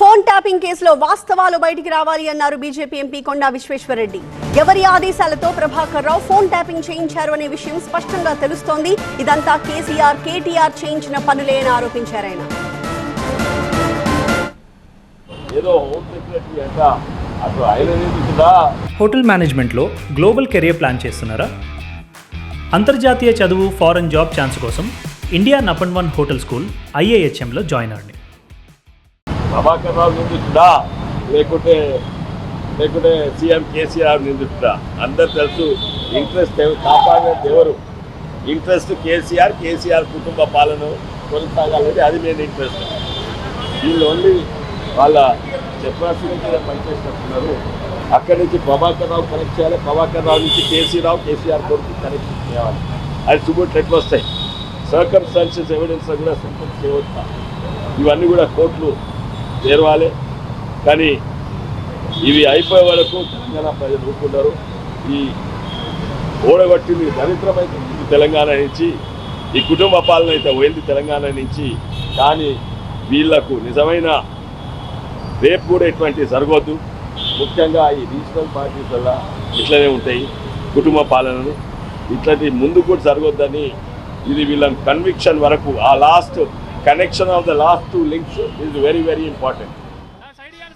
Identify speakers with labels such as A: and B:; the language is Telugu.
A: ఫోన్ ట్యాపింగ్ కేసులో వాస్తవాలు బయటికి రావాలి అన్నారు బీజేపీ ఎంపీ కొండా విశ్వేశ్వరరెడ్డి. ఎవరి ఆదేశాలతో ప్రభాకర్ రావు ఫోన్ ట్యాపింగ్ చేయించారు అనే విషయం స్పష్టంగా తెలుస్తోంది. ఇదంతా కేసీఆర్, కేటీఆర్ చేయించిన పనులే అని ఆరోపించారు ఆయన.
B: హోటల్ మేనేజ్మెంట్లో గ్లోబల్ కెరియర్ ప్లాన్ చేస్తున్నారా? అంతర్జాతీయ చదువు, ఫారెన్ జాబ్ ఛాన్స్ కోసం ఇండియా నంబర్ 1 హోటల్ స్కూల్ IIHMలో జాయిన్ అవ్వండి.
C: ప్రభాకర్ రావు నిందితుడా లేకుంటే సీఎం కేసీఆర్ నిందితుడా? అందరు తెలుసు. ఇంట్రెస్ట్ కాపాడేది ఎవరు? ఇంట్రెస్ట్ కేసీఆర్ కుటుంబ పాలన కొనసాగాలని, అది మెయిన్ ఇంట్రెస్ట్. వీళ్ళు ఓన్లీ వాళ్ళ చెప్పాల్సిన పనిచేస్తున్నారు. అక్కడి నుంచి ప్రభాకర్ రావు కనెక్ట్ చేయాలి, ప్రభాకర్ రావు నుంచి కేసీఆర్ కొడుకు కనెక్ట్ చేయాలి. అది సుబుట్ ఎట్లా వస్తాయి? సర్కమ్స్టాన్షియస్ ఎవిడెన్స్ కూడా సెంటెన్స్ చేయవచ్చా? ఇవన్నీ కూడా కోర్టులు చేరవాలి. కానీ ఇవి అయిపోయే వరకు తెలంగాణ ప్రజలు ఊరుకున్నారు. ఈ ఓడగొట్టింది దరిద్రమైతే తెలంగాణ నుంచి, ఈ కుటుంబ పాలన అయితే పోయింది తెలంగాణ నుంచి. కానీ వీళ్లకు నిజమైన రేపు కూడా ఇటువంటి జరగవద్దు. ముఖ్యంగా ఈ రీజనల్ పార్టీస్ వల్ల ఇట్లనే ఉంటాయి కుటుంబ పాలనలు. ఇట్లాంటి ముందు కూడా జరగొద్దని, ఇది వీళ్ళ కన్విక్షన్ వరకు, ఆ last connection of the last two links is very, very important.